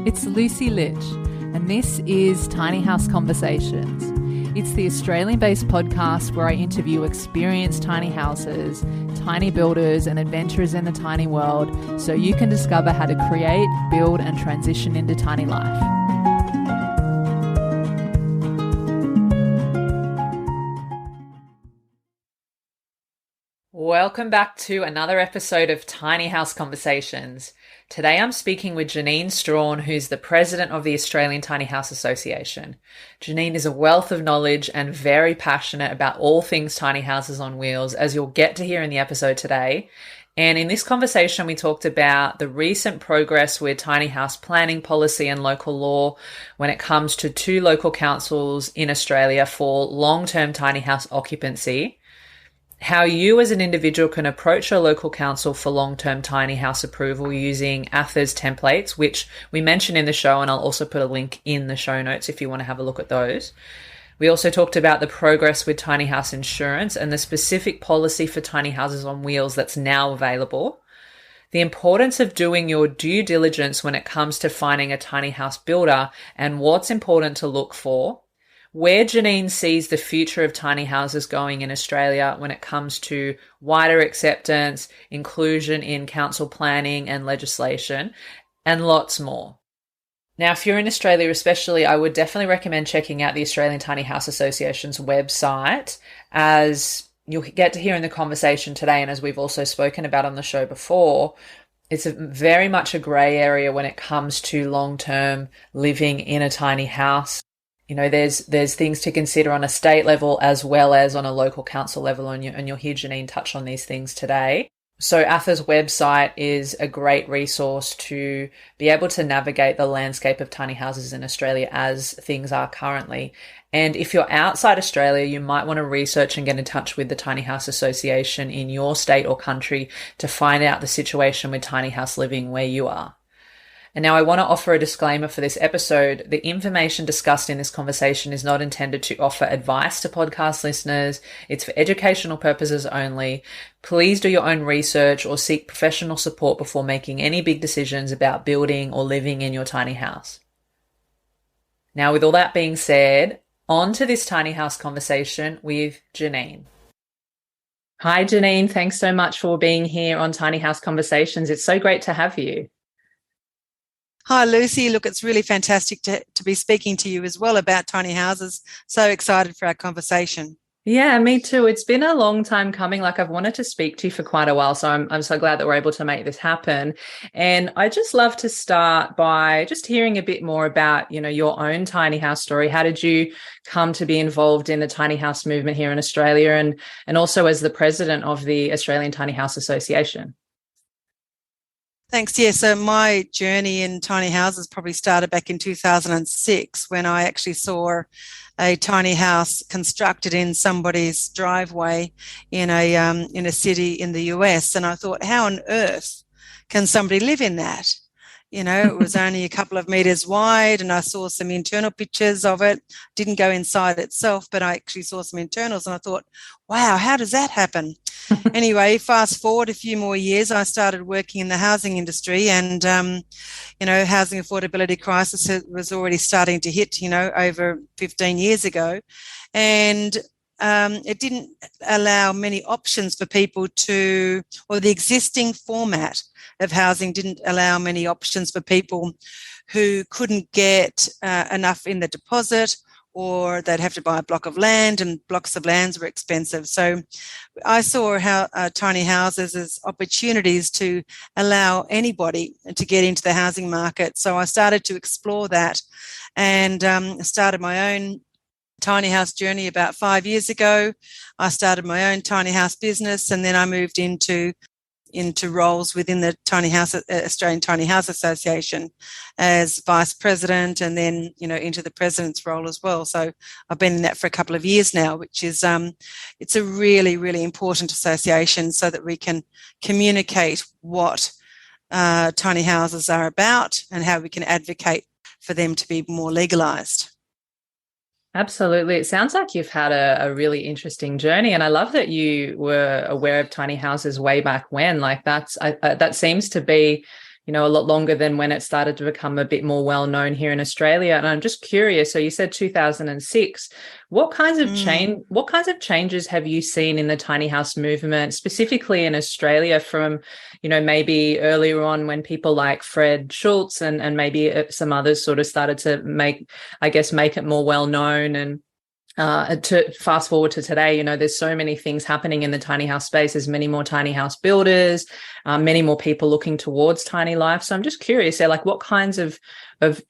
It's Lucy Litch, and this is Tiny House Conversations. It's the Australian-based podcast where I interview experienced tiny houses, tiny builders, and adventurers in the tiny world so you can discover how to create, build, and transition into tiny life. Welcome back to another episode of Tiny House Conversations. Today I'm speaking with Janine Strachan, who's the president of the Australian Tiny House Association. Janine is a wealth of knowledge and very passionate about all things tiny houses on wheels, as you'll get to hear in the episode today. And in this conversation, we talked about the recent progress with tiny house planning policy and local law when it comes to 2 local councils in Australia for long-term tiny house occupancy, how you as an individual can approach a local council for long-term tiny house approval using THOWs templates, which we mentioned in the show, and I'll also put a link in the show notes if you want to have a look at those. We also talked about the progress with tiny house insurance and the specific policy for tiny houses on wheels that's now available, the importance of doing your due diligence when it comes to finding a tiny house builder and what's important to look for, where Janine sees the future of tiny houses going in Australia when it comes to wider acceptance, inclusion in council planning and legislation, and lots more. Now, if you're in Australia especially, I would definitely recommend checking out the Australian Tiny House Association's website, as you'll get to hear in the conversation today, and as we've also spoken about on the show before, it's very much a grey area when it comes to long-term living in a tiny house. You know, there's things to consider on a state level as well as on a local council level, and you'll hear Janine touch on these things today. So THOWs website is a great resource to be able to navigate the landscape of tiny houses in Australia as things are currently. And if you're outside Australia, you might want to research and get in touch with the Tiny House Association in your state or country to find out the situation with tiny house living where you are. And now I want to offer a disclaimer for this episode. The information discussed in this conversation is not intended to offer advice to podcast listeners. It's for educational purposes only. Please do your own research or seek professional support before making any big decisions about building or living in your tiny house. Now, with all that being said, on to this tiny house conversation with Janine. Hi, Janine. Thanks so much for being here on Tiny House Conversations. It's so great to have you. Hi, Lucy. Look, it's really fantastic to be speaking to you as well about tiny houses. So excited for our conversation. Yeah, me too. It's been a long time coming. Like, I've wanted to speak to you for quite a while, so I'm so glad that we're able to make this happen. And I just love to start by just hearing a bit more about, your own tiny house story. How did you come to be involved in the tiny house movement here in Australia, and also as the president of the Australian Tiny House Association? Thanks. Yeah, so my journey in tiny houses probably started back in 2006 when I actually saw a tiny house constructed in somebody's driveway in a city in the US, and I thought, how on earth can somebody live in that? It was only a couple of meters wide, and I saw some internal pictures of it. Didn't go inside itself, but I actually saw some internals, and I thought, wow, how does that happen? Anyway, fast forward a few more years, I started working in the housing industry, and, housing affordability crisis was already starting to hit, over 15 years ago. And it didn't allow many options for people the existing format of housing didn't allow many options for people who couldn't get enough in the deposit, or they'd have to buy a block of land, and blocks of lands were expensive. So I saw how tiny houses as opportunities to allow anybody to get into the housing market. So I started to explore that, and started my own tiny house journey about 5 years ago. I started my own tiny house business, and then I moved into roles within the Australian Tiny House Association as vice president, and then into the president's role as well. So I've been in that for a couple of years now, which is it's a really, really important association so that we can communicate what tiny houses are about and how we can advocate for them to be more legalised. Absolutely. It sounds like you've had a really interesting journey, and I love that you were aware of tiny houses way back when. Like that seems to be, a lot longer than when it started to become a bit more well-known here in Australia. And I'm just curious, so you said 2006, what kinds of changes have you seen in the tiny house movement, specifically in Australia, from, maybe earlier on when people like Fred Schultz and maybe some others sort of started to make it more well-known, and to fast forward to today, there's so many things happening in the tiny house space. There's many more tiny house builders, many more people looking towards tiny life. So I'm just curious, what kinds of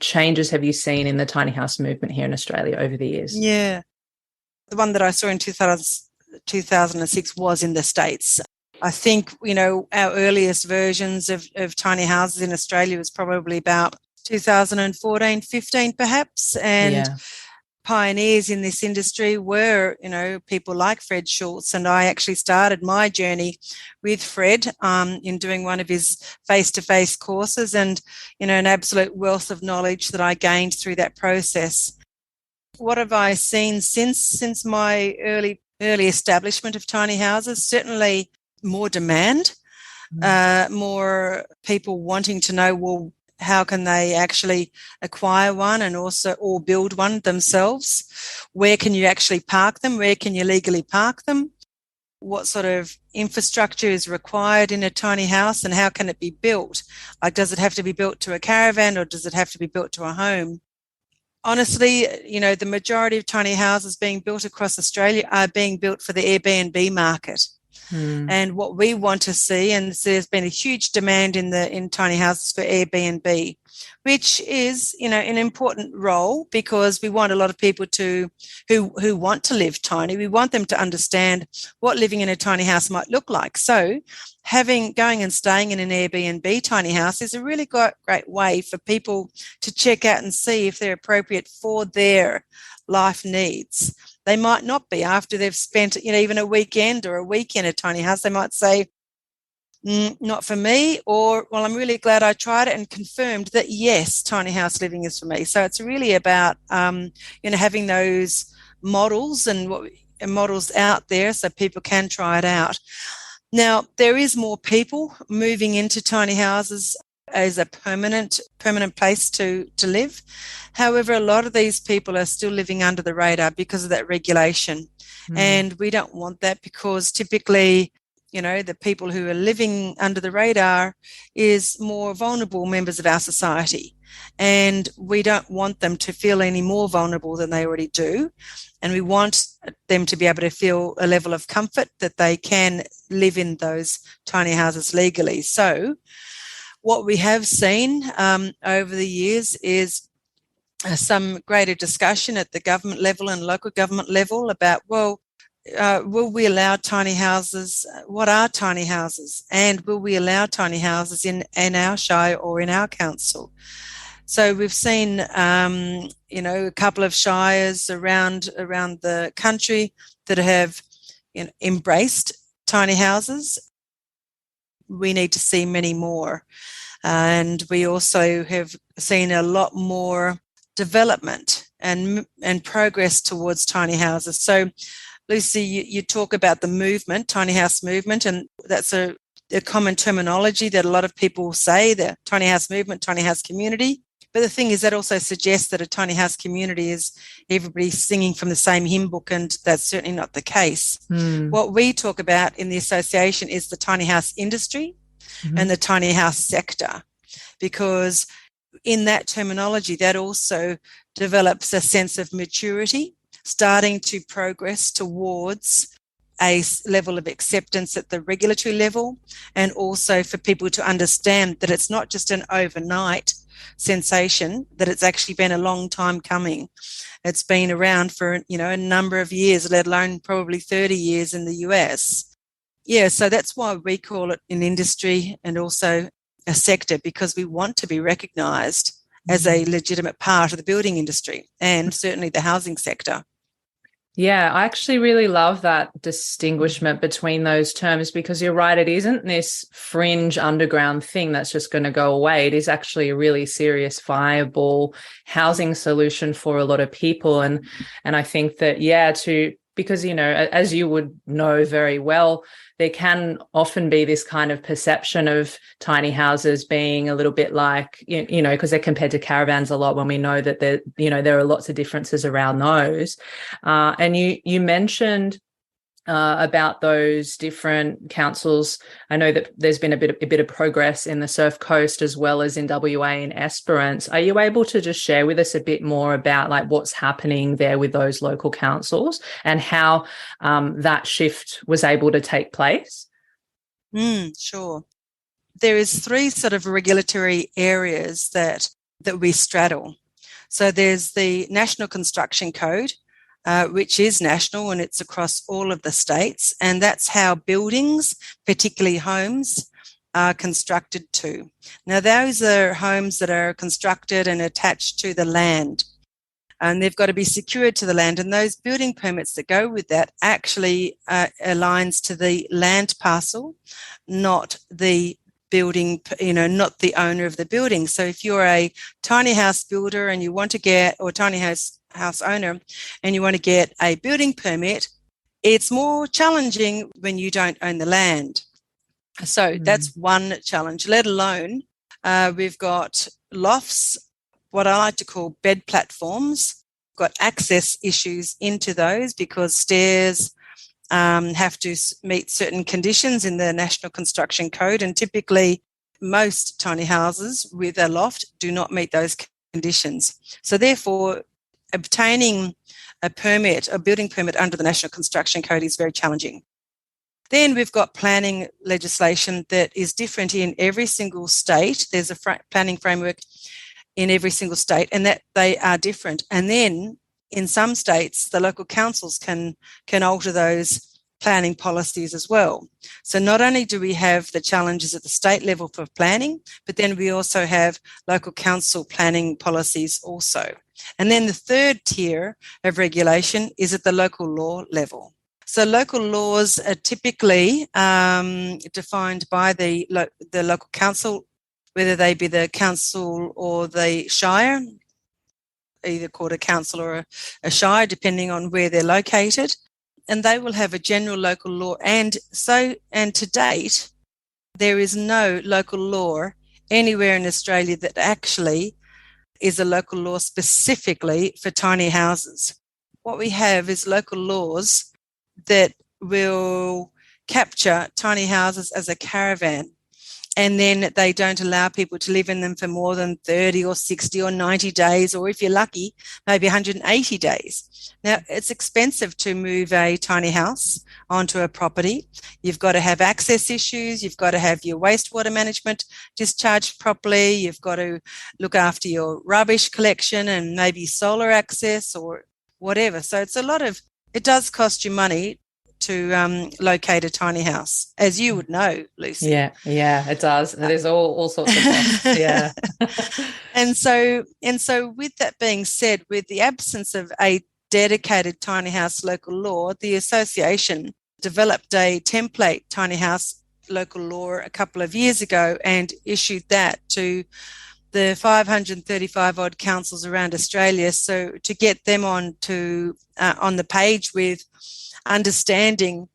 changes have you seen in the tiny house movement here in Australia over the years? Yeah. The one that I saw in 2006 was in the States. I think, our earliest versions of tiny houses in Australia was probably about 2014, 15 perhaps. And pioneers in this industry were, people like Fred Schultz. And I actually started my journey with Fred in doing one of his face-to-face courses, and, an absolute wealth of knowledge that I gained through that process. What have I seen since my early establishment of tiny houses? Certainly more demand, more people wanting to know, well, how can they actually acquire one or build one themselves? Where can you actually park them? Where can you legally park them? What sort of infrastructure is required in a tiny house, and how can it be built? Like, does it have to be built to a caravan, or does it have to be built to a home? Honestly, the majority of tiny houses being built across Australia are being built for the Airbnb market. And what we want to see, and there's been a huge demand in tiny houses for Airbnb, which is, an important role, because we want a lot of people who want to live tiny. We want them to understand what living in a tiny house might look like. So going and staying in an Airbnb tiny house is a really great way for people to check out and see if they're appropriate for their life needs. They might not be after they've spent, even a weekend or a week in a tiny house. They might say, not for me, or, well, I'm really glad I tried it and confirmed that, yes, tiny house living is for me. So it's really about, having those models and models out there so people can try it out. Now, there is more people moving into tiny houses as a permanent place to live. However, a lot of these people are still living under the radar because of that regulation. And we don't want that, because typically, the people who are living under the radar is more vulnerable members of our society. And we don't want them to feel any more vulnerable than they already do. And we want them to be able to feel a level of comfort that they can live in those tiny houses legally. So what we have seen over the years is some greater discussion at the government level and local government level about, will we allow tiny houses? What are tiny houses? And will we allow tiny houses in our shire or in our council? So we've seen, a couple of shires around the country that have embraced tiny houses. We need to see many more. And we also have seen a lot more development and progress towards tiny houses. So, Lucy, you talk about the movement, tiny house movement, and that's a common terminology that a lot of people say, the tiny house movement, tiny house community. But the thing is, that also suggests that a tiny house community is everybody singing from the same hymn book, and that's certainly not the case. What we talk about in the association is the tiny house industry and the tiny house sector, because in that terminology, that also develops a sense of maturity, starting to progress towards a level of acceptance at the regulatory level, and also for people to understand that it's not just an overnight sensation, that it's actually been a long time coming. It's been around for, a number of years, let alone probably 30 years in the US. Yeah, so that's why we call it an industry and also a sector, because we want to be recognised as a legitimate part of the building industry and certainly the housing sector. Yeah, I actually really love that distinguishment between those terms, because you're right, it isn't this fringe underground thing that's just going to go away. It is actually a really serious, viable housing solution for a lot of people. And I think that, Because, as you would know very well, there can often be this kind of perception of tiny houses being a little bit like, because they're compared to caravans a lot, when we know that there are lots of differences around those. And you mentioned about those different councils. I know that there's been a bit of progress in the Surf Coast as well as in WA and Esperance. Are you able to just share with us a bit more about like what's happening there with those local councils and how that shift was able to take place? Sure. There is 3 sort of regulatory areas that we straddle. So there's the National Construction Code, which is national and it's across all of the states. And that's how buildings, particularly homes, are constructed too. Now, those are homes that are constructed and attached to the land. And they've got to be secured to the land. And those building permits that go with that actually aligns to the land parcel, not the building, not the owner of the building. So if you're a tiny house builder and you want to get, or tiny house owner, and you want to get a building permit, it's more challenging when you don't own the land. So that's one challenge, let alone we've got lofts, what I like to call bed platforms. We've got access issues into those because stairs have to meet certain conditions in the National Construction Code, and typically most tiny houses with a loft do not meet those conditions. So therefore, obtaining a building permit under the National Construction Code is very challenging. Then we've got planning legislation that is different in every single state. There's a planning framework in every single state, and that they are different. And then in some states, the local councils can alter those planning policies as well. So not only do we have the challenges at the state level for planning, but then we also have local council planning policies also. And then the third tier of regulation is at the local law level. So local laws are typically defined by the local council, whether they be the council or the shire, either called a council or a shire, depending on where they're located. And they will have a general local law. And to date, there is no local law anywhere in Australia that actually is a local law specifically for tiny houses. What we have is local laws that will capture tiny houses as a caravan, and then they don't allow people to live in them for more than 30 or 60 or 90 days, or if you're lucky, maybe 180 days. Now, it's expensive to move a tiny house onto a property. You've got to have access issues. You've got to have your wastewater management discharged properly. You've got to look after your rubbish collection and maybe solar access or whatever. So it does cost you money to locate a tiny house, as you would know, Lucy. Yeah, it does. There's all sorts of costs. Yeah. And so with that being said, with the absence of a dedicated tiny house local law, the association developed a template tiny house local law a couple of years ago and issued that to the 535 odd councils around Australia, so to get them on the page with understanding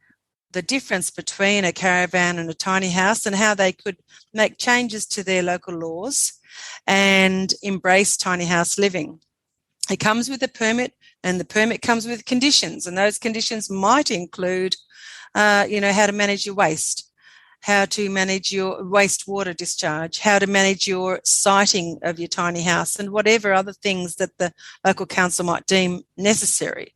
the difference between a caravan and a tiny house and how they could make changes to their local laws and embrace tiny house living. It comes with a permit, and the permit comes with conditions, and those conditions might include, how to manage your waste, how to manage your wastewater discharge, how to manage your siting of your tiny house, and whatever other things that the local council might deem necessary.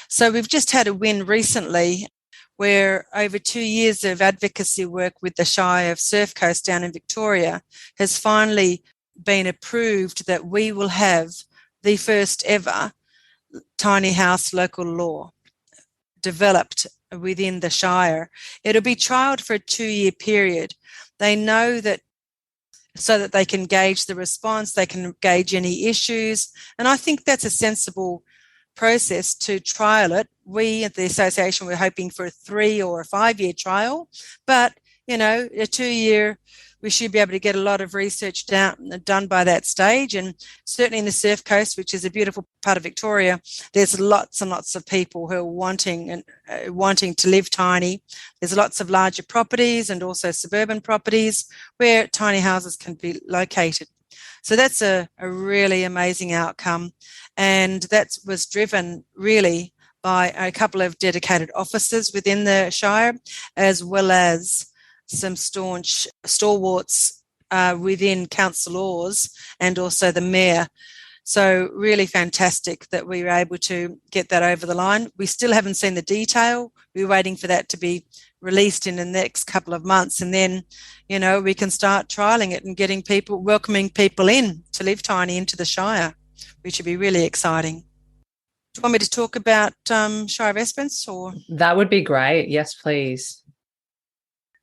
So we've just had a win recently where over 2 years of advocacy work with the Shire of Surf Coast down in Victoria has finally been approved that we will have the first ever tiny house local law developed within the Shire. It'll be trialled for a 2-year period. They know that so that they can gauge the response, they can gauge any issues, and I think that's a sensible process to trial it. We at the association were hoping for a 3 or a 5-year trial, but a 2 year, we should be able to get a lot of research done by that stage. And certainly in the Surf Coast, which is a beautiful part of Victoria, there's lots and lots of people who are wanting to live tiny. There's lots of larger properties and also suburban properties where tiny houses can be located. So that's a really amazing outcome. And that was driven really by a couple of dedicated officers within the Shire, as well as some staunch stalwarts within councillors and also the mayor. So really fantastic that we were able to get that over the line. We still haven't seen the detail. We're waiting for that to be released in the next couple of months, and then we can start trialling it and welcoming people in to live tiny into the Shire, which would be really exciting. Do you want me to talk about Shire of Esperance? Or that would be great. Yes, please.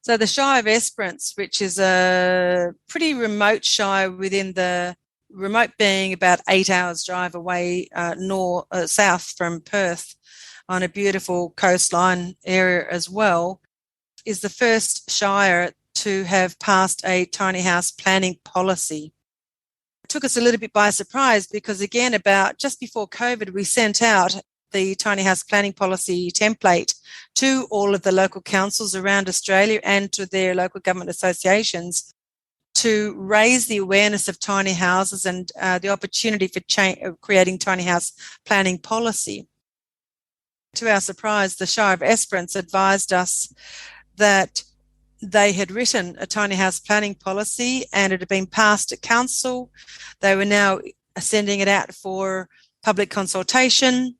So the Shire of Esperance, which is a pretty remote shire within the remote being about 8 hours drive away south from Perth, on a beautiful coastline area as well, is the first shire to have passed a tiny house planning policy. It took us a little bit by surprise because, again, about just before COVID, we sent out the tiny house planning policy template to all of the local councils around Australia and to their local government associations to raise the awareness of tiny houses and the opportunity for creating tiny house planning policy. To our surprise, the Shire of Esperance advised us that they had written a tiny house planning policy and it had been passed at council. They were now sending it out for public consultation,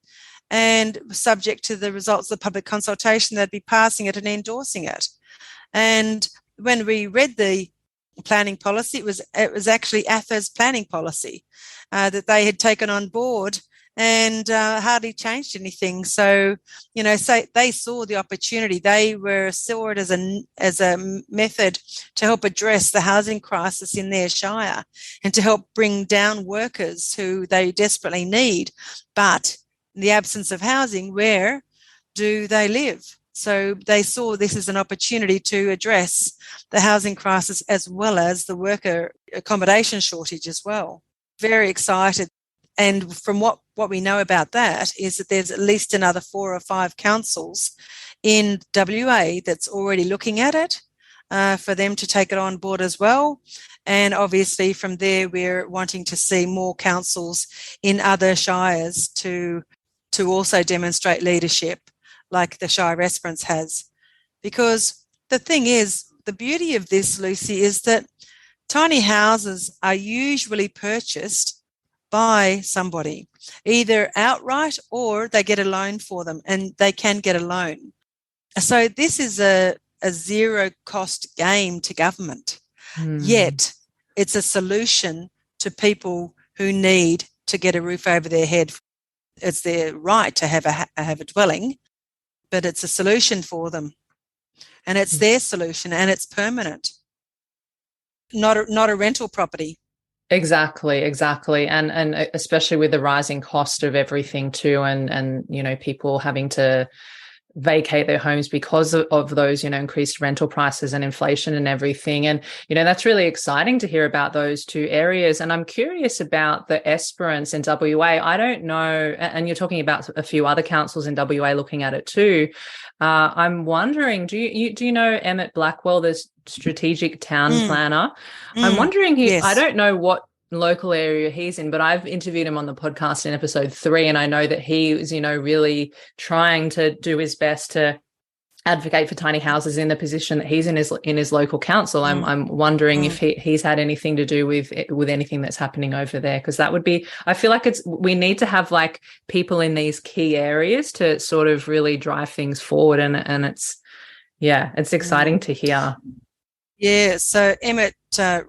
and subject to the results of the public consultation, they'd be passing it and endorsing it. And when we read the planning policy, it was actually AFA's planning policy that they had taken on board and hardly changed anything. So, they saw the opportunity. They saw it as a method to help address the housing crisis in their shire and to help bring down workers who they desperately need. But in the absence of housing, where do they live? So they saw this as an opportunity to address the housing crisis as well as the worker accommodation shortage as well. Very excited. And from what we know about that is that there's at least another 4 or 5 councils in WA that's already looking at it for them to take it on board as well. And obviously from there, we're wanting to see more councils in other shires to also demonstrate leadership like the Shire of Esperance has. Because the thing is, the beauty of this, Lucy, is that tiny houses are usually purchased by somebody, either outright or they get a loan for them, and they can get a loan. So this is a zero cost game to government, yet it's a solution to people who need to get a roof over their head. It's their right to have a dwelling, but it's a solution for them, and it's their solution, and it's permanent, not a rental property. Exactly. And especially with the rising cost of everything too, and people having to vacate their homes because of those, increased rental prices and inflation and everything. And, that's really exciting to hear about those 2 areas. And I'm curious about the Esperance in WA. I don't know, and you're talking about a few other councils in WA looking at it too. I'm wondering, do you know Emmett Blackwell, the strategic town planner? I'm wondering, yes. I don't know what local area he's in, but I've interviewed him on the podcast in episode 3, and I know that he is, really trying to do his best to advocate for tiny houses in the position that he's in his local council. I'm wondering if he's had anything to do with anything that's happening over there, because that would be, I feel like we need to have like people in these key areas to sort of really drive things forward, and it's exciting to hear. Yeah, so Emmett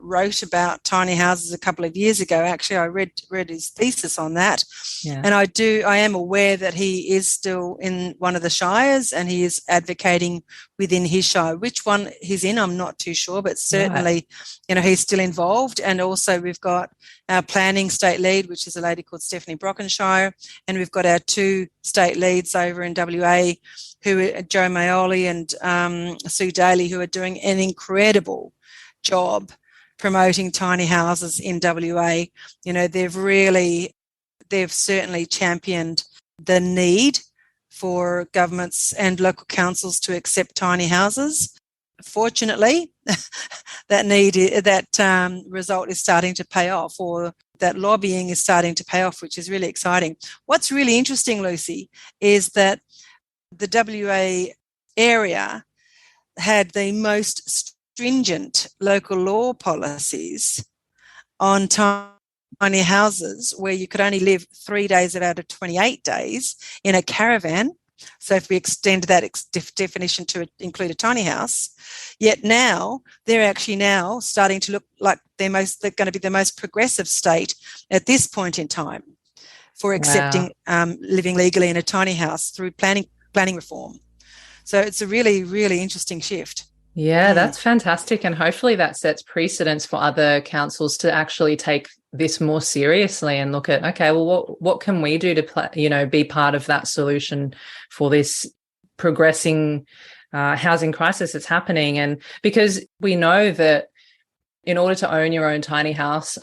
wrote about tiny houses a couple of years ago. Actually, I read his thesis on that. Yeah. And I am aware that he is still in one of the shires and he is advocating within his shire. Which one he's in, I'm not too sure, but certainly, he's still involved. And also we've got our planning state lead, which is a lady called Stephanie Brockenshire, and we've got our two state leads over in WA, who are Joe Maioli and Sue Daly, who are doing an incredible job promoting tiny houses in WA. They've certainly championed the need for governments and local councils to accept tiny houses. Fortunately, that result is starting to pay off, or that lobbying is starting to pay off, which is really exciting. What's really interesting, Lucy, is that the WA area had the most stringent local law policies on tiny houses, where you could only live 3 days out of 28 days in a caravan. So if we extend that definition to include a tiny house, yet now they're actually now starting to look like they're going to be the most progressive state at this point in time for accepting living legally in a tiny house through planning reform. So it's a really, really interesting shift. Yeah, that's fantastic. And hopefully that sets precedents for other councils to actually take this more seriously and look at, okay, well, what can we do to, be part of that solution for this progressing housing crisis that's happening? And because we know that in order to own your own tiny house,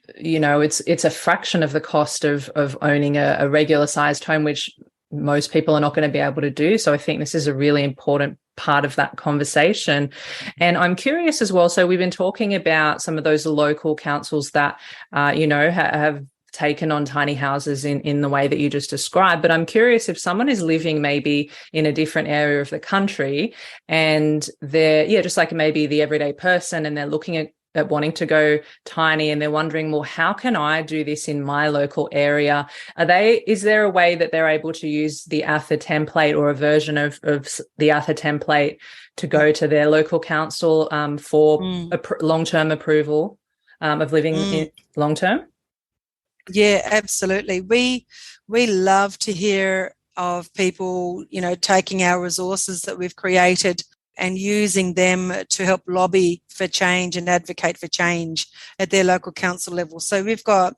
it's a fraction of the cost of owning a regular sized home, which most people are not going to be able to do. So I think this is a really important part of that conversation. And I'm curious as well, so we've been talking about some of those local councils that, have taken on tiny houses in the way that you just described. But I'm curious if someone is living maybe in a different area of the country and they're, just like maybe the everyday person, and they're looking at wanting to go tiny and they're wondering, well, how can I do this in my local area? Is there a way that they're able to use the ATHA template or a version of the ATHA template to go to their local council for long-term approval of living in long-term? Yeah, absolutely. We love to hear of people, taking our resources that we've created and using them to help lobby for change and advocate for change at their local council level. So we've got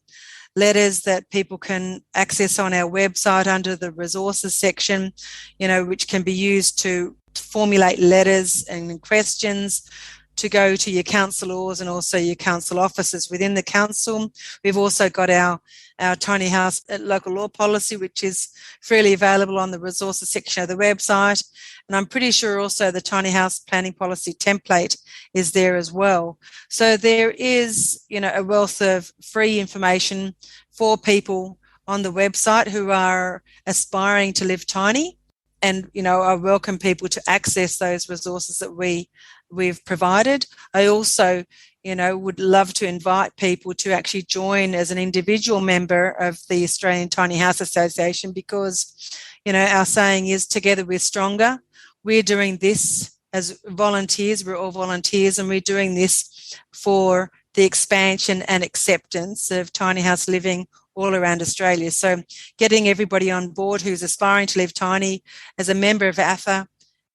letters that people can access on our website under the resources section, which can be used to formulate letters and questions to go to your councillors and also your council officers within the council. We've also got our tiny house local law policy, which is freely available on the resources section of the website. And I'm pretty sure also the tiny house planning policy template is there as well. So there is, a wealth of free information for people on the website who are aspiring to live tiny, and, I welcome people to access those resources that we've provided. I also, would love to invite people to actually join as an individual member of the Australian Tiny House Association, because, our saying is together we're stronger. We're doing this as volunteers. We're all volunteers, and we're doing this for the expansion and acceptance of tiny house living all around Australia. So getting everybody on board who's aspiring to live tiny as a member of ATHA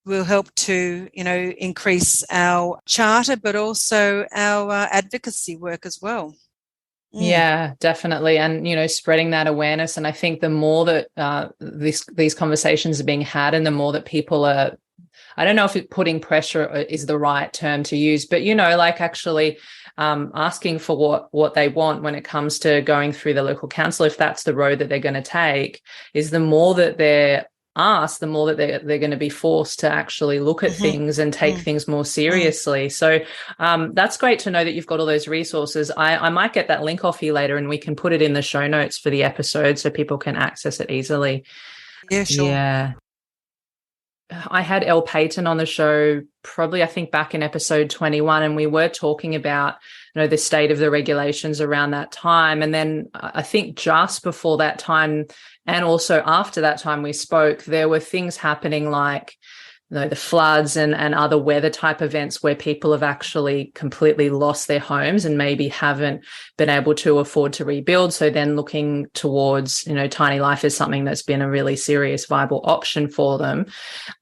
will help to, increase our charter, but also our advocacy work as well. Yeah, definitely. And, spreading that awareness. And I think the more that these conversations are being had, and the more that people are, I don't know if putting pressure is the right term to use, but, actually asking for what they want when it comes to going through the local council, if that's the road that they're going to take, is the more that they're asked, the more that they're going to be forced to actually look at things and take things more seriously. So that's great to know that you've got all those resources. I might get that link off you later, and we can put it in the show notes for the episode so people can access it easily. Yeah, sure. Yeah. I had Elle Payton on the show probably, I think, back in episode 21, and we were talking about, the state of the regulations around that time. And then I think just before that time and also after that time we spoke, there were things happening like the floods and other weather type events where people have actually completely lost their homes and maybe haven't been able to afford to rebuild. So then looking towards, tiny life is something that's been a really serious, viable option for them.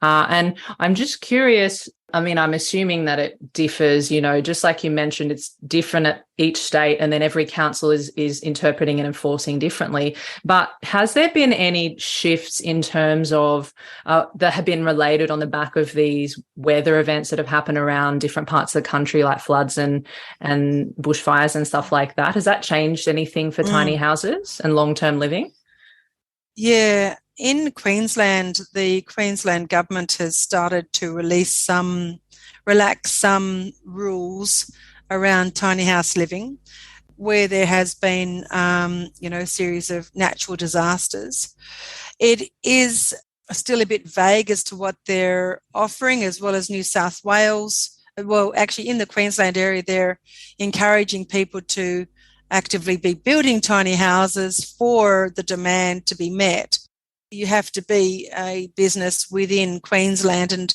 And I'm just curious, I'm assuming that it differs, just like you mentioned, it's different at each state, and then every council is interpreting and enforcing differently. But has there been any shifts in terms of that have been related on the back of these weather events that have happened around different parts of the country, like floods and bushfires and stuff like that? Has that changed anything for tiny houses and long-term living? Yeah. In Queensland, the Queensland government has started to relax some rules around tiny house living, where there has been, a series of natural disasters. It is still a bit vague as to what they're offering, as well as New South Wales. Well, actually, in the Queensland area, they're encouraging people to actively be building tiny houses for the demand to be met. You have to be a business within Queensland and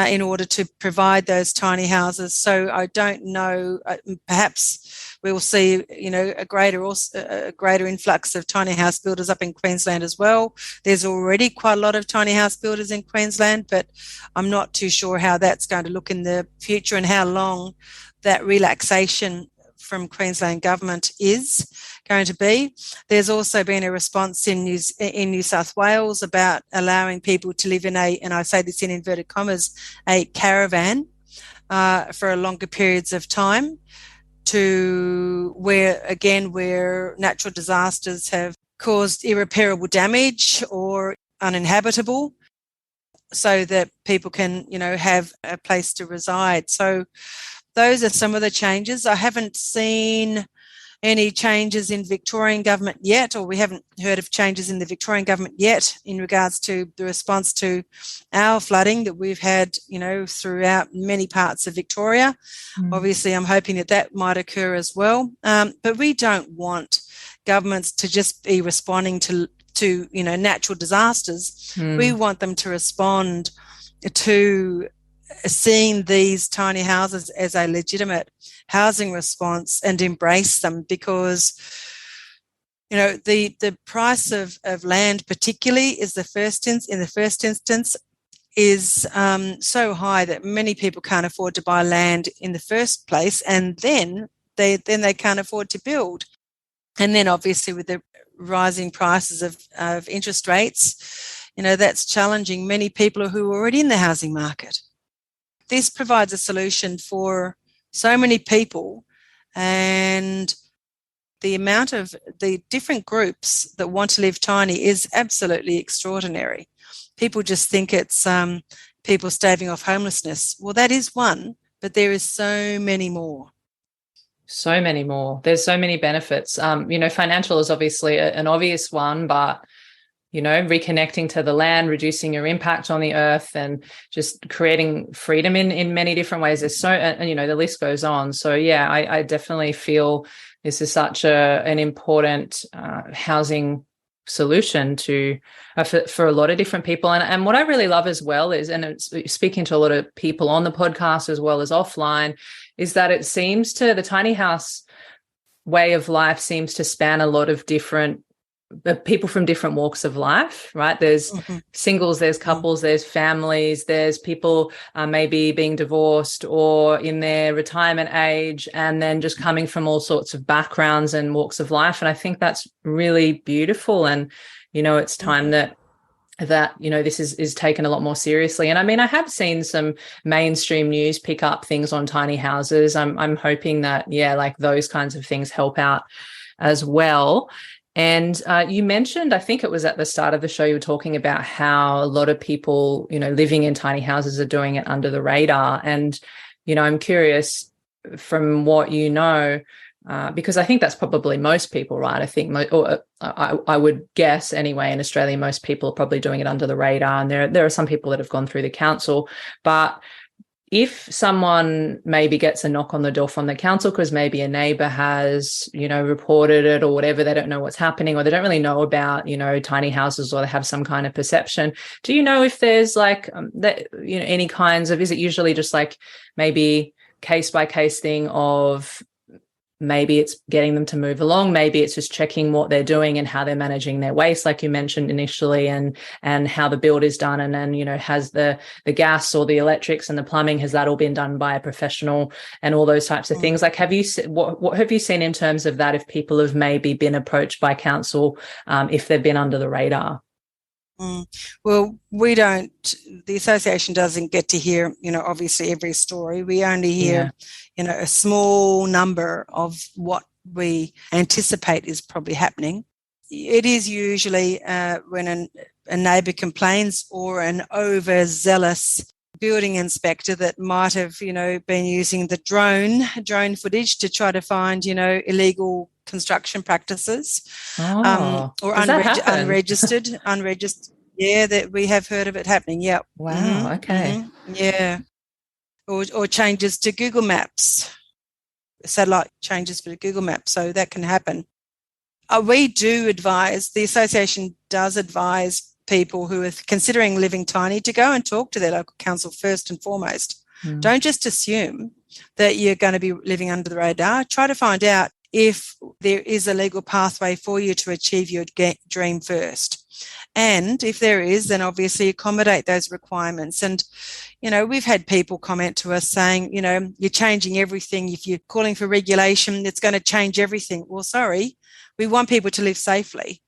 in order to provide those tiny houses. So I don't know, perhaps we will see, a greater influx of tiny house builders up in Queensland as well. There's already quite a lot of tiny house builders in Queensland, but I'm not too sure how that's going to look in the future and how long that relaxation from Queensland government is going to be. There's also been a response in New South Wales about allowing people to live in and I say this in inverted commas, a caravan for longer periods of time, to where natural disasters have caused irreparable damage or uninhabitable, so that people can, have a place to reside. So those are some of the changes. I haven't seen any changes in Victorian government yet, or we haven't heard of changes in the Victorian government yet in regards to the response to our flooding that we've had, throughout many parts of Victoria. Obviously, I'm hoping that might occur as well. But we don't want governments to just be responding to natural disasters. We want them to respond to seeing these tiny houses as a legitimate housing response and embrace them, because the price of land particularly is in the first instance is so high that many people can't afford to buy land in the first place, and then they can't afford to build. And then obviously with the rising prices of interest rates, that's challenging many people who are already in the housing market. This provides a solution for so many people, and the amount of the different groups that want to live tiny is absolutely extraordinary. People just think it's people staving off homelessness. Well, that is one, but there is so many more. So many more. There's so many benefits. Financial is obviously an obvious one, but reconnecting to the land, reducing your impact on the earth, and just creating freedom in many different ways. There's the list goes on. So yeah, I definitely feel this is such an important housing solution for a lot of different people. And what I really love as well is, and it's speaking to a lot of people on the podcast as well as offline, is that it seems the tiny house way of life seems to span a lot of different people from different walks of life, right? There's singles, there's couples, there's families, there's people maybe being divorced or in their retirement age, and then just coming from all sorts of backgrounds and walks of life. And I think that's really beautiful. And, it's time that this is taken a lot more seriously. And I have seen some mainstream news pick up things on tiny houses. I'm hoping that, like those kinds of things help out as well. And you mentioned, I think it was at the start of the show, you were talking about how a lot of people, living in tiny houses are doing it under the radar. And, I'm curious from what because I think that's probably most people, right? I think, I would guess anyway, in Australia, most people are probably doing it under the radar. And there are some people that have gone through the council. But if someone maybe gets a knock on the door from the council because maybe a neighbour has, reported it or whatever, they don't know what's happening, or they don't really know about, tiny houses, or they have some kind of perception. Do you know if there's any kinds of, is it usually just like maybe case by case thing of maybe it's getting them to move along, maybe it's just checking what they're doing and how they're managing their waste, like you mentioned initially, and how the build is done, and then has the gas or the electrics and the plumbing, has that all been done by a professional, and all those types of things? Like, have you what have you seen in terms of that, if people have maybe been approached by council, if they've been under the radar? Well, we don't, the association doesn't get to hear, obviously every story. We only hear, a small number of what we anticipate is probably happening. It is usually when a neighbour complains, or an overzealous building inspector that might have, been using the drone footage to try to find, illegal construction practices, or unregistered. Yeah, that we have heard of it happening. Yeah. Wow. Okay. Yeah. Or changes to Google Maps, satellite changes for Google Maps. So that can happen. We do advise, the association does advise people who are considering living tiny to go and talk to their local council first and foremost. Don't just assume that you're going to be living under the radar. Try to find out if there is a legal pathway for you to achieve your dream first. And if there is, then obviously accommodate those requirements. And, we've had people comment to us saying, you're changing everything. If you're calling for regulation, it's going to change everything. Well, sorry, we want people to live safely.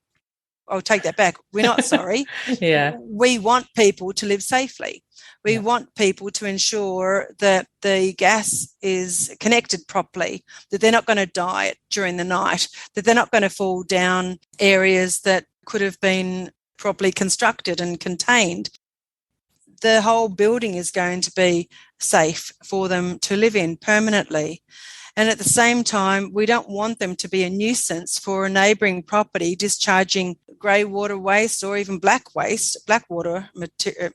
I'll take that back. We're not sorry. Yeah. We want people to live safely. We want people to ensure that the gas is connected properly, that they're not going to die during the night, that they're not going to fall down areas that could have been properly constructed and contained. The whole building is going to be safe for them to live in permanently. And at the same time, we don't want them to be a nuisance for a neighbouring property discharging grey water waste, or even black water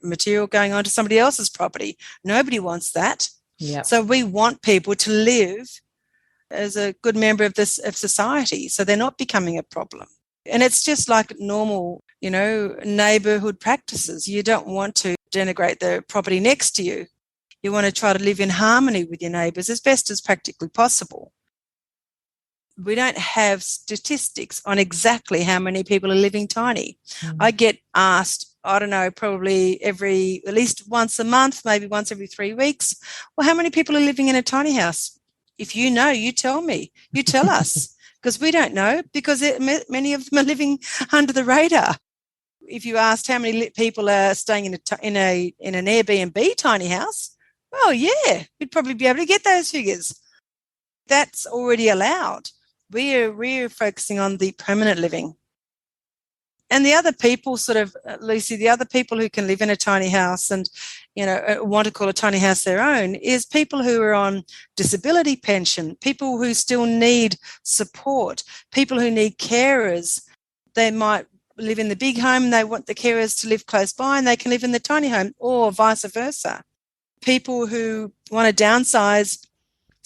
material going onto somebody else's property. Nobody wants that. Yep. So we want people to live as a good member of society, so they're not becoming a problem. And it's just like normal, neighbourhood practices. You don't want to denigrate the property next to you. You want to try to live in harmony with your neighbours as best as practically possible. We don't have statistics on exactly how many people are living tiny. I get asked, I don't know, probably at least once a month, maybe once every 3 weeks, well, how many people are living in a tiny house? If you know, you tell me. You tell us, because we don't know, because many of them are living under the radar. If you asked how many people are staying in an Airbnb tiny house, well, yeah, we'd probably be able to get those figures. That's already allowed. We're focusing on the permanent living. And the other people Lucy, the other people who can live in a tiny house and, want to call a tiny house their own, is people who are on disability pension, people who still need support, people who need carers. They might live in the big home and they want the carers to live close by, and they can live in the tiny home, or vice versa. People who want to downsize,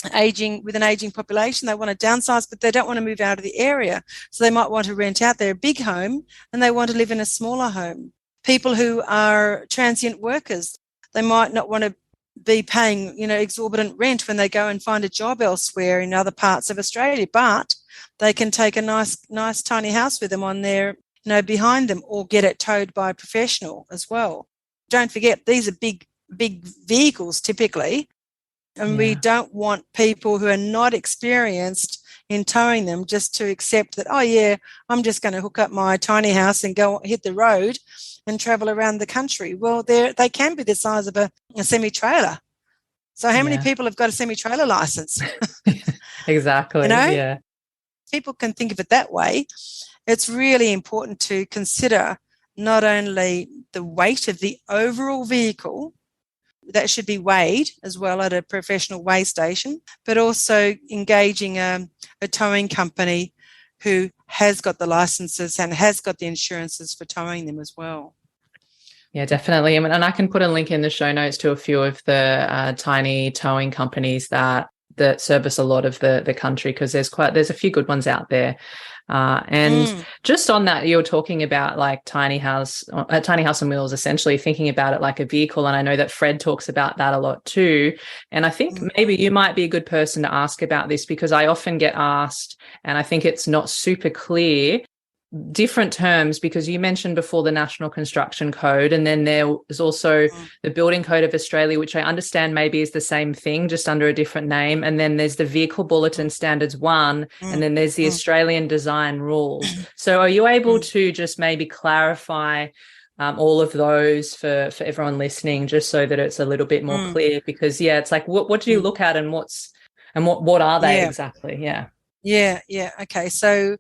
with an aging population, they want to downsize, but they don't want to move out of the area. So they might want to rent out their big home and they want to live in a smaller home. People who are transient workers, they might not want to be paying, exorbitant rent when they go and find a job elsewhere in other parts of Australia, but they can take a nice tiny house with them on their, behind them, or get it towed by a professional as well. Don't forget, these are big vehicles typically, and we don't want people who are not experienced in towing them just to accept that, oh yeah, I'm just going to hook up my tiny house and go hit the road and travel around the country. Well, they can be the size of a semi-trailer. So how many people have got a semi-trailer license? Exactly. Yeah. People can think of it that way. It's really important to consider not only the weight of the overall vehicle, that should be weighed as well at a professional weigh station, but also engaging a towing company who has got the licenses and has got the insurances for towing them as well. Yeah, definitely. And I can put a link in the show notes to a few of the tiny towing companies that service a lot of the country, because there's a few good ones out there. And just on that, you're talking about like tiny house on wheels, essentially thinking about it like a vehicle. And I know that Fred talks about that a lot too. And I think maybe you might be a good person to ask about this, because I often get asked, and I think it's not super clear, different terms, because you mentioned before the National Construction Code, and then there is also the Building Code of Australia, which I understand maybe is the same thing, just under a different name. And then there's the Vehicle Bulletin Standards 1, and then there's the Australian Design Rules. So are you able to just maybe clarify all of those for everyone listening, just so that it's a little bit more clear? Because, yeah, it's like, what do you look at, and what are they exactly? Yeah. Yeah. Okay. So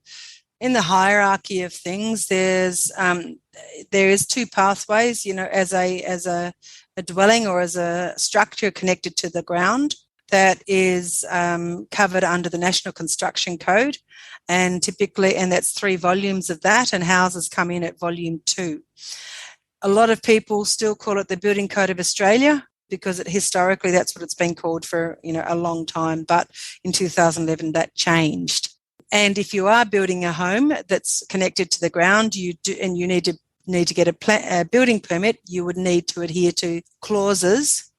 in the hierarchy of things, there is two pathways, as a dwelling or as a structure connected to the ground that is covered under the National Construction Code, and that's 3 volumes of that, and houses come in at volume 2. A lot of people still call it the Building Code of Australia, because historically that's what it's been called for a long time, but in 2011 that changed. And if you are building a home that's connected to the ground, you need to get a building permit, you would need to adhere to clauses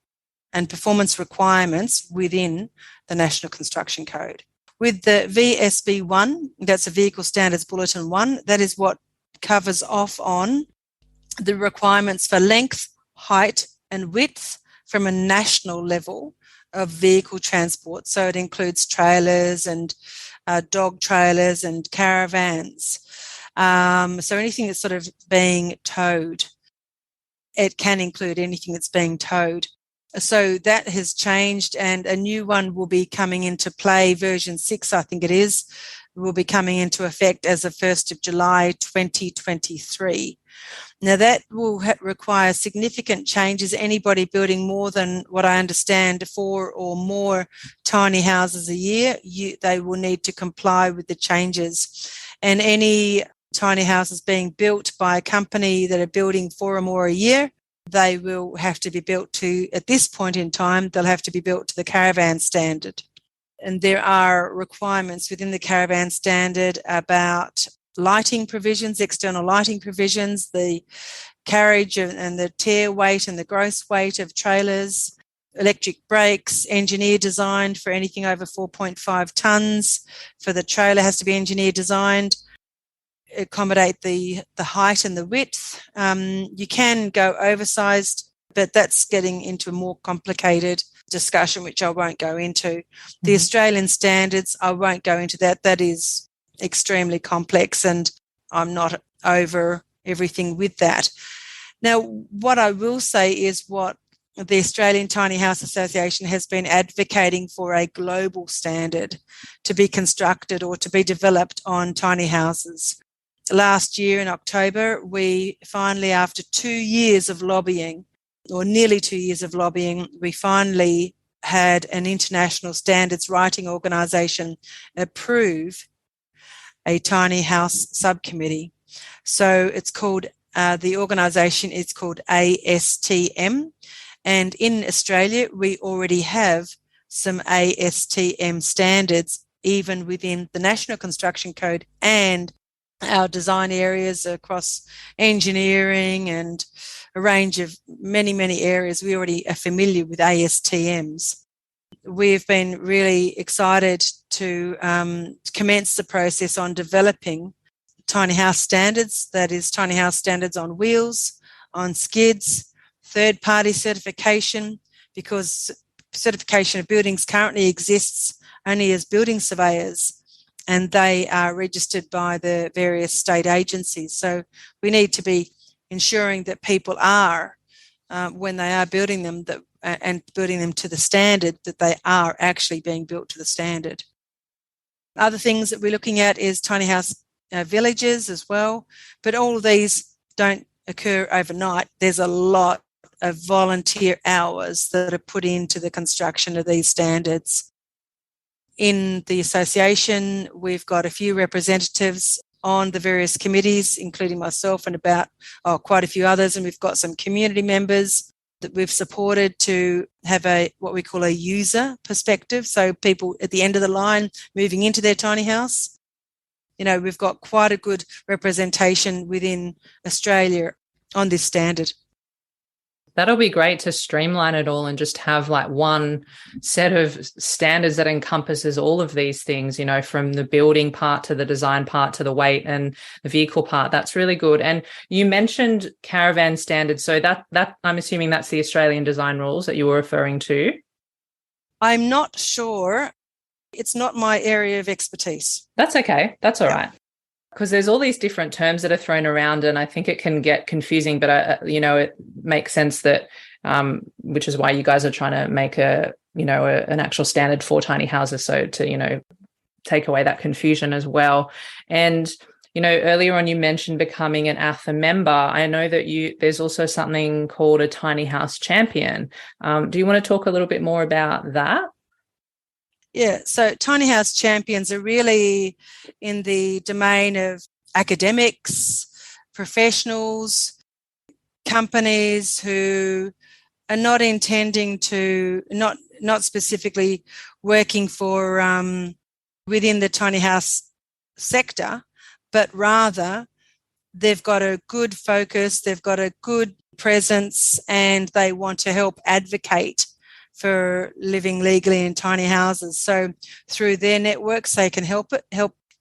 and performance requirements within the National Construction Code. With the VSB1, that's a Vehicle Standards Bulletin 1, that is what covers off on the requirements for length, height, and width from a national level of vehicle transport. So it includes trailers and dog trailers and caravans. So anything that's sort of being towed, it can include anything that's being towed. So that has changed, and a new one will be coming into play. Version 6, I think it is, will be coming into effect as of 1st of July 2023. Now, that will require significant changes. Anybody building more than, what I understand, 4 or more tiny houses a year, they will need to comply with the changes. And any tiny houses being built by a company that are building 4 or more a year, they will have to be built to, at this point in time, they'll have to be built to the caravan standard. And there are requirements within the caravan standard about lighting provisions, external lighting provisions, the carriage and the tear weight and the gross weight of trailers, electric brakes, engineer designed for anything over 4.5 tonnes. For the trailer has to be engineer designed, accommodate the height and the width. You can go oversized, but that's getting into a more complicated discussion, which I won't go into. The Australian standards, I won't go into that. That is extremely complex, and I'm not over everything with that. Now, what I will say is what the Australian Tiny House Association has been advocating for, a global standard to be constructed or to be developed on tiny houses. Last year in October, we finally, after 2 years of lobbying, or nearly 2 years of lobbying, we finally had an international standards writing organisation approve a tiny house subcommittee. So it's called, the organisation is called ASTM. And in Australia, we already have some ASTM standards, even within the National Construction Code and our design areas across engineering and a range of many areas. We already are familiar with ASTMs. We've been really excited to commence the process on developing tiny house standards, that is tiny house standards on wheels, on skids, third-party certification, because certification of buildings currently exists only as building surveyors, and they are registered by the various state agencies. So we need to be ensuring that people are, when they are building them, and building them to the standard, that they are actually being built to the standard. Other things that we're looking at is tiny house villages as well, but all of these don't occur overnight. There's a lot of volunteer hours that are put into the construction of these standards. In the association, we've got a few representatives on the various committees, including myself and about quite a few others. And we've got some community members that we've supported to have what we call a user perspective. So people at the end of the line moving into their tiny house. We've got quite a good representation within Australia on this standard. That'll be great to streamline it all and just have like one set of standards that encompasses all of these things, from the building part to the design part to the weight and the vehicle part. That's really good. And you mentioned caravan standards. So that I'm assuming that's the Australian design rules that you were referring to. I'm not sure. It's not my area of expertise. That's okay. That's all right. Because there's all these different terms that are thrown around, and I think it can get confusing, but it makes sense that, which is why you guys are trying to make an actual standard for tiny houses, so to, take away that confusion as well. And, earlier on you mentioned becoming an ATHA member. I know that there's also something called a tiny house champion. Do you want to talk a little bit more about that? Yeah, so tiny house champions are really in the domain of academics, professionals, companies who are not intending to, not specifically working for within the tiny house sector, but rather they've got a good focus, they've got a good presence, and they want to help advocate for living legally in tiny houses. So through their networks, they can help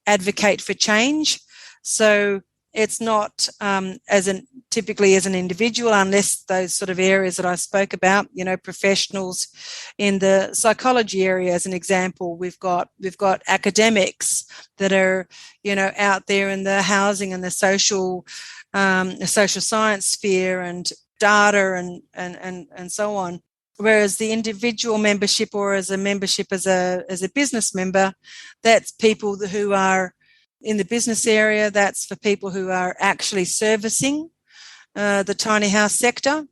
advocate for change. So it's not typically as an individual, unless those sort of areas that I spoke about, professionals in the psychology area, as an example. We've got academics that are, out there in the housing and the social science sphere and data and so on. Whereas the individual membership, or as a membership as a business member, that's people who are in the business area. That's for people who are actually servicing the tiny house sector.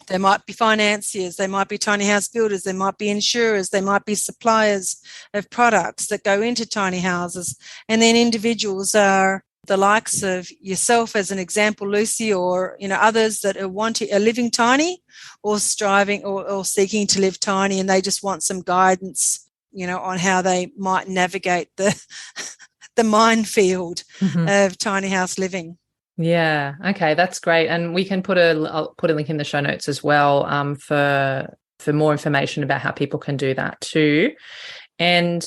They might be financiers, they might be tiny house builders, they might be insurers, they might be suppliers of products that go into tiny houses. And then individuals are the likes of yourself, as an example, Lucy, or others that are living tiny, or striving or seeking to live tiny, and they just want some guidance, on how they might navigate the minefield of tiny house living. Yeah. Okay, that's great. And we can I'll put a link in the show notes as well for more information about how people can do that too. And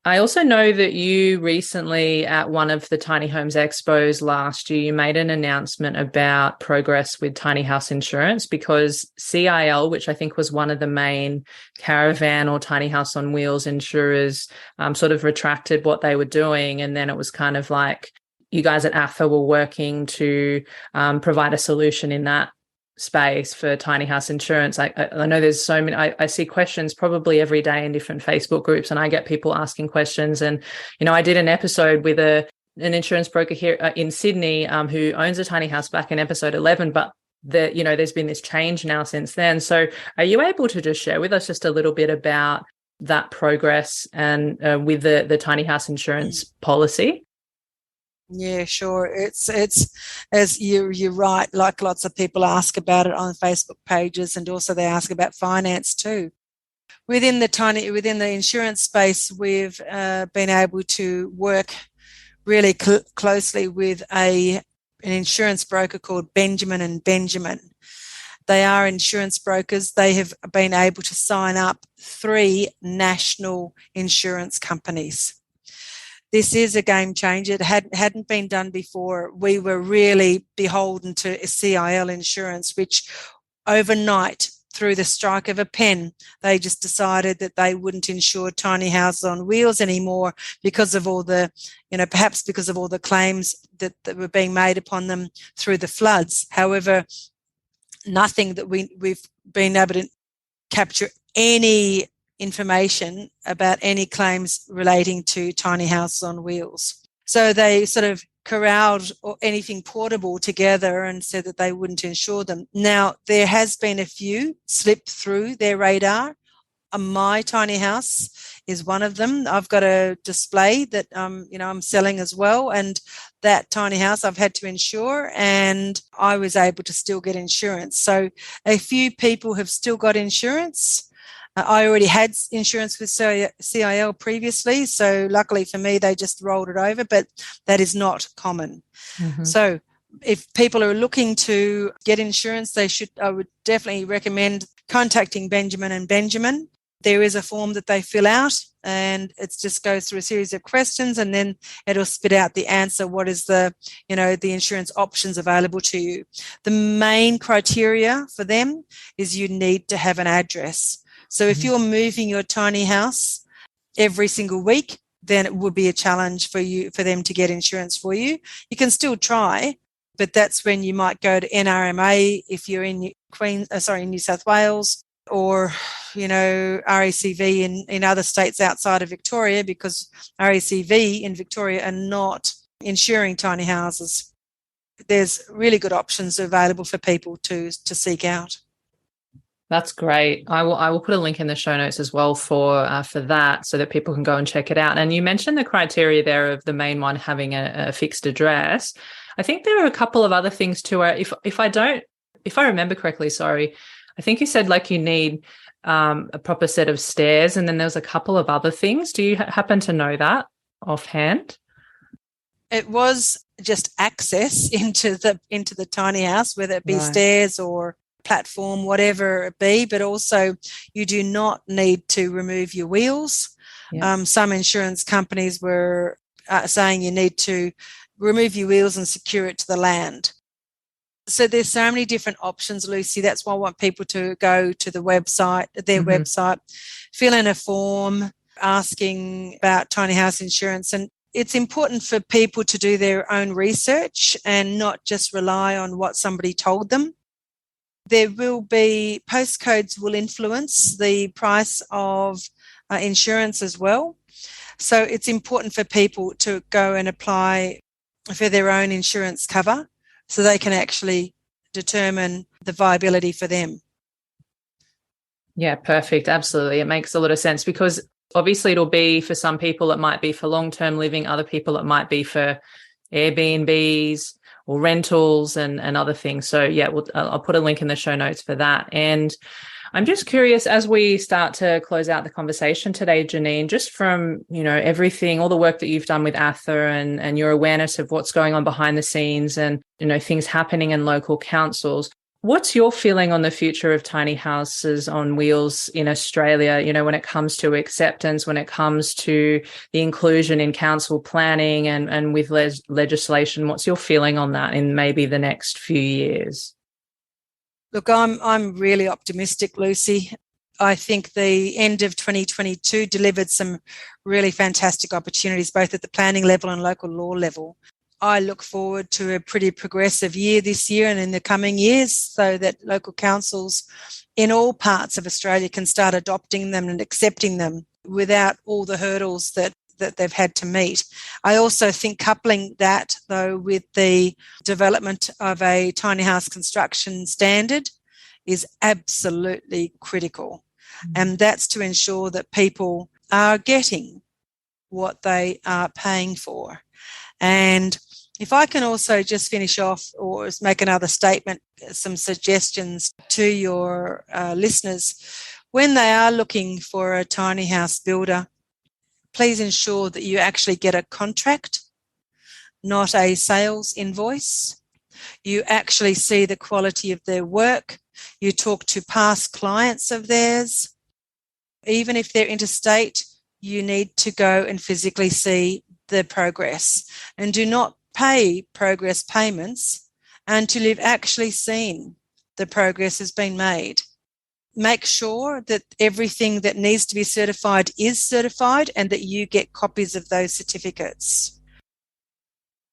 I also know that you recently, at one of the Tiny Homes Expos last year, you made an announcement about progress with tiny house insurance, because CIL, which I think was one of the main caravan or tiny house on wheels insurers, sort of retracted what they were doing. And then it was kind of like you guys at ATHA were working to provide a solution in that space for tiny house insurance. I know there's so many, I see questions probably every day in different Facebook groups, and I get people asking questions. And, I did an episode with an insurance broker here in Sydney who owns a tiny house back in episode 11, but there's been this change now since then. So are you able to just share with us just a little bit about that progress and with the tiny house insurance policy? Yeah, sure. It's as you're right. Like, lots of people ask about it on Facebook pages, and also they ask about finance too. Within the insurance space, we've been able to work really closely with an insurance broker called Benjamin and Benjamin. They are insurance brokers. They have been able to sign up 3 national insurance companies. This is a game changer. It hadn't been done before. We were really beholden to CIL insurance, which overnight, through the strike of a pen, they just decided that they wouldn't insure tiny houses on wheels anymore because of all the, perhaps because of all the claims that were being made upon them through the floods. However, nothing that we've been able to capture any information about any claims relating to tiny houses on wheels. So they sort of corralled anything portable together and said that they wouldn't insure them. Now, there has been a few slip through their radar My tiny house is one of them. I've got a display that I'm selling as well, and that tiny house I've had to insure, and I was able to still get insurance. So a few people have still got insurance. I already had insurance with CIL previously, so luckily for me, they just rolled it over, but that is not common. Mm-hmm. So if people are looking to get insurance, I would definitely recommend contacting Benjamin and Benjamin. There is a form that they fill out, and it just goes through a series of questions, and then it'll spit out the answer. What is the insurance options available to you? The main criteria for them is you need to have an address. So if you're moving your tiny house every single week, then it would be a challenge for them to get insurance for you. You can still try, but that's when you might go to NRMA if you're in New South Wales, or RACV in other states outside of Victoria, because RACV in Victoria are not insuring tiny houses. There's really good options available for people to seek out. That's great. I will put a link in the show notes as well for that, so that people can go and check it out. And you mentioned the criteria there of the main one having a fixed address. I think there are a couple of other things too. If I remember correctly, sorry, I think you said like you need a proper set of stairs, and then there's a couple of other things. Do you happen to know that offhand? It was just access into the tiny house, whether it be stairs or platform, whatever it be, but also you do not need to remove your wheels. Yep. Some insurance companies were saying you need to remove your wheels and secure it to the land. So there's so many different options, Lucy. That's why I want people to go to their website, fill in a form asking about tiny house insurance. And it's important for people to do their own research and not just rely on what somebody told them. There will be postcodes will influence the price of insurance as well. So it's important for people to go and apply for their own insurance cover so they can actually determine the viability for them. Yeah, perfect. Absolutely. It makes a lot of sense, because obviously it'll be for some people, it might be for long-term living, other people it might be for Airbnbs or rentals and other things. So yeah, I'll put a link in the show notes for that. And I'm just curious, as we start to close out the conversation today, Janine, just from, everything, all the work that you've done with ATHA and your awareness of what's going on behind the scenes and, things happening in local councils, what's your feeling on the future of tiny houses on wheels in Australia, when it comes to acceptance, when it comes to the inclusion in council planning and with legislation? What's your feeling on that in maybe the next few years? Look, I'm really optimistic, Lucy. I think the end of 2022 delivered some really fantastic opportunities, both at the planning level and local law level. I look forward to a pretty progressive year this year and in the coming years, so that local councils in all parts of Australia can start adopting them and accepting them without all the hurdles that they've had to meet. I also think coupling that, though, with the development of a tiny house construction standard is absolutely critical. And that's to ensure that people are getting what they are paying for. And if I can also just finish off or make another statement, some suggestions to your listeners, when they are looking for a tiny house builder, please ensure that you actually get a contract, not a sales invoice. You actually see the quality of their work. You talk to past clients of theirs. Even if they're interstate, you need to go and physically see the progress, and do not pay progress payments until you've actually seen the progress has been made. Make sure that everything that needs to be certified is certified and that you get copies of those certificates.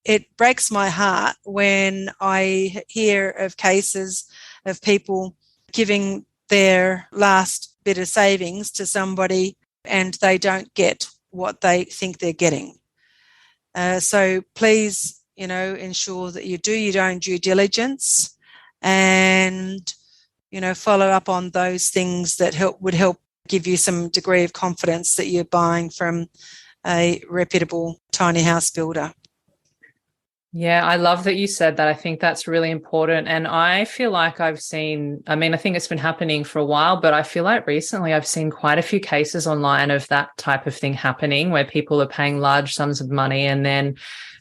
It breaks my heart when I hear of cases of people giving their last bit of savings to somebody and they don't get what they think they're getting. So please, ensure that you do your own due diligence and, follow up on those things that would help give you some degree of confidence that you're buying from a reputable tiny house builder. Yeah, I love that you said that. I think that's really important. And I feel like I think it's been happening for a while, but I feel like recently I've seen quite a few cases online of that type of thing happening where people are paying large sums of money and then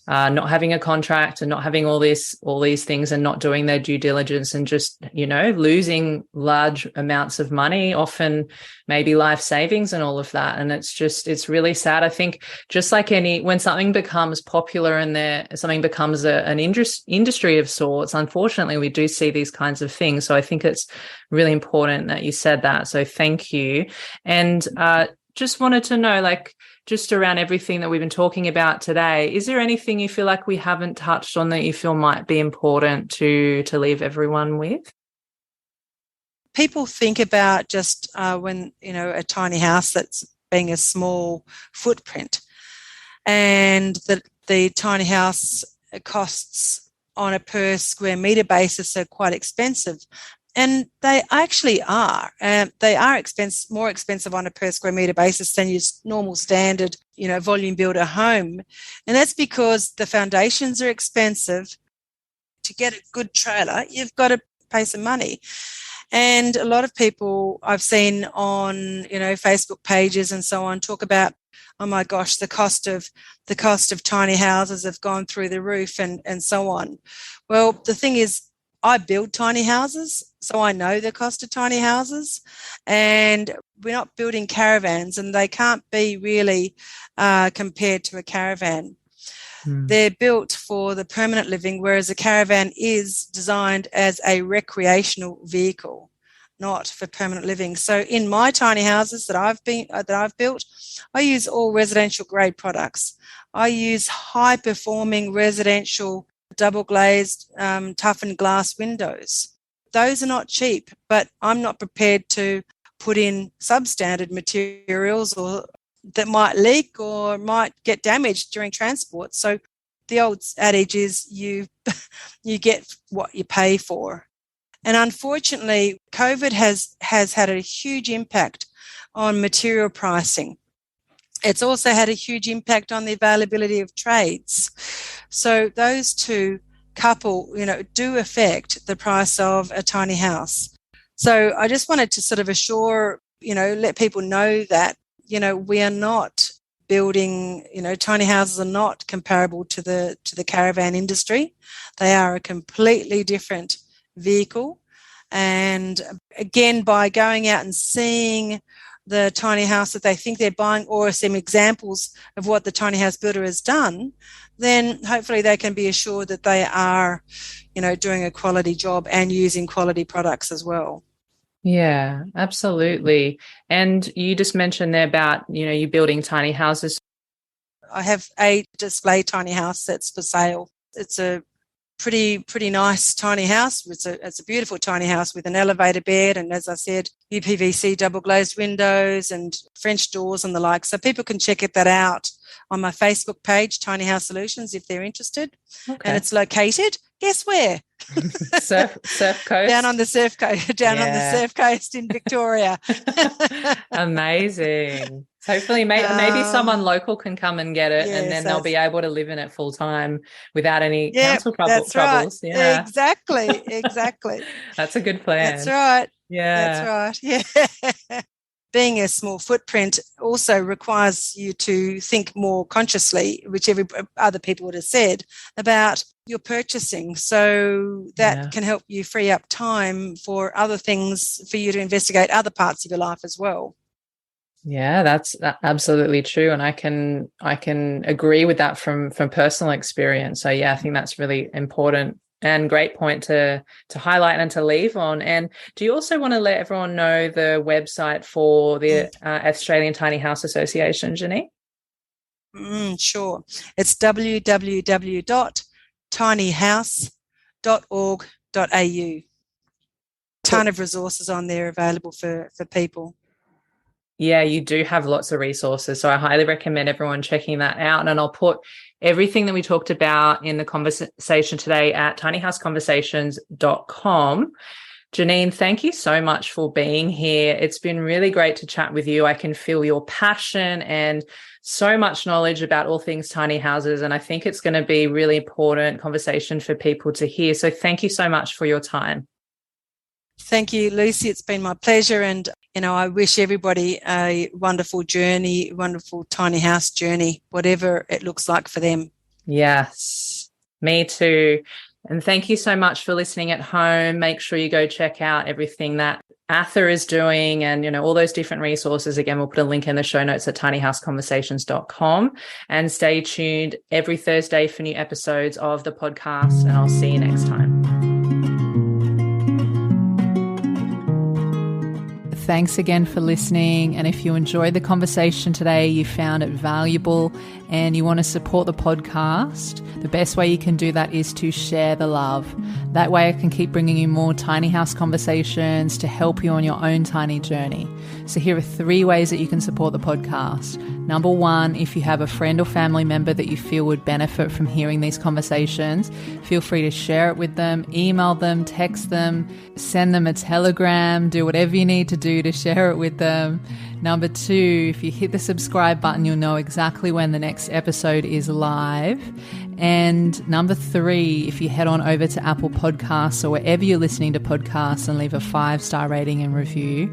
not having a contract and not having all these things and not doing their due diligence and just, losing large amounts of money, often maybe life savings and all of that. And it's really sad. I think just like when something becomes popular and something becomes an industry of sorts, unfortunately, we do see these kinds of things. So I think it's really important that you said that. So thank you. And just wanted to know, just around everything that we've been talking about today, is there anything you feel like we haven't touched on that you feel might be important to leave everyone with? People think about just when, a tiny house that's being a small footprint, and that the tiny house costs on a per square metre basis are quite expensive. And they actually are. They are more expensive on a per square metre basis than your normal standard, volume builder home. And that's because the foundations are expensive. To get a good trailer, you've got to pay some money. And a lot of people I've seen on, Facebook pages and so on talk about, oh my gosh, the cost of tiny houses have gone through the roof and so on. Well, the thing is, I build tiny houses, so I know the cost of tiny houses, and we're not building caravans, and they can't be really compared to a caravan. They're built for the permanent living, whereas a caravan is designed as a recreational vehicle, not for permanent living. So in my tiny houses that I've built, I use all residential grade products. I use high performing residential double glazed toughened glass windows. Those are not cheap, but I'm not prepared to put in substandard materials or that might leak or might get damaged during transport. So the old adage is you get what you pay for. And unfortunately, COVID has had a huge impact on material pricing. It's also had a huge impact on the availability of trades. So those two couple, do affect the price of a tiny house. So I just wanted to sort of assure, let people know that, we are not building, tiny houses are not comparable to the caravan industry. They are a completely different vehicle. And again, by going out and seeing the tiny house that they think they're buying, or some examples of what the tiny house builder has done, then hopefully they can be assured that they are, doing a quality job and using quality products as well. Yeah, absolutely. And you just mentioned there about, you building tiny houses. I have a display tiny house that's for sale. It's a pretty nice tiny house. It's a beautiful tiny house with an elevator bed and, as I said, UPVC double glazed windows and French doors and the like. So people can check that out on my Facebook page, Tiny House Solutions, if they're interested. Okay. And it's located, guess where? Surf coast. Down on the surf coast, on the surf coast in Victoria. Amazing. Hopefully, maybe someone local can come and get it, and then they'll be able to live in it full time without any council troubles. Right. Yeah, exactly. That's a good plan. That's right. Yeah, that's right. Yeah. Being a small footprint also requires you to think more consciously, which other people would have said, about your purchasing. So that can help you free up time for other things, for you to investigate other parts of your life as well. Yeah, that's absolutely true, and I can agree with that from personal experience. So yeah, I think that's really important and great point to highlight and to leave on. And do you also want to let everyone know the website for the Australian Tiny House Association, Janine? Sure. It's www.tinyhouse.org.au. Ton of resources on there available for people. Yeah, you do have lots of resources. So I highly recommend everyone checking that out. And I'll put everything that we talked about in the conversation today at tinyhouseconversations.com. Janine, thank you so much for being here. It's been really great to chat with you. I can feel your passion and so much knowledge about all things tiny houses. And I think it's going to be a really important conversation for people to hear. So thank you so much for your time. Thank you, Lucy. It's been my pleasure. And, I wish everybody a wonderful journey, wonderful tiny house journey, whatever it looks like for them. Yes, me too. And thank you so much for listening at home. Make sure you go check out everything that ATHA is doing and, all those different resources. Again, we'll put a link in the show notes at tinyhouseconversations.com, and stay tuned every Thursday for new episodes of the podcast. And I'll see you next time. Thanks again for listening. And if you enjoyed the conversation today, you found it valuable, and you want to support the podcast, the best way you can do that is to share the love. That way I can keep bringing you more tiny house conversations to help you on your own tiny journey. So here are 3 ways that you can support the podcast. Number 1, if you have a friend or family member that you feel would benefit from hearing these conversations, feel free to share it with them, email them, text them, send them a telegram, do whatever you need to do to share it with them. Number 2, if you hit the subscribe button, you'll know exactly when the next episode is live. And number 3, if you head on over to Apple Podcasts or wherever you're listening to podcasts and leave a 5-star rating and review.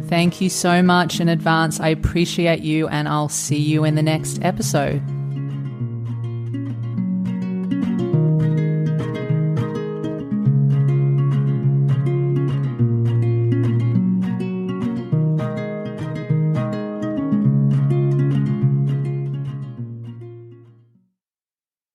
Thank you so much in advance. I appreciate you, and I'll see you in the next episode.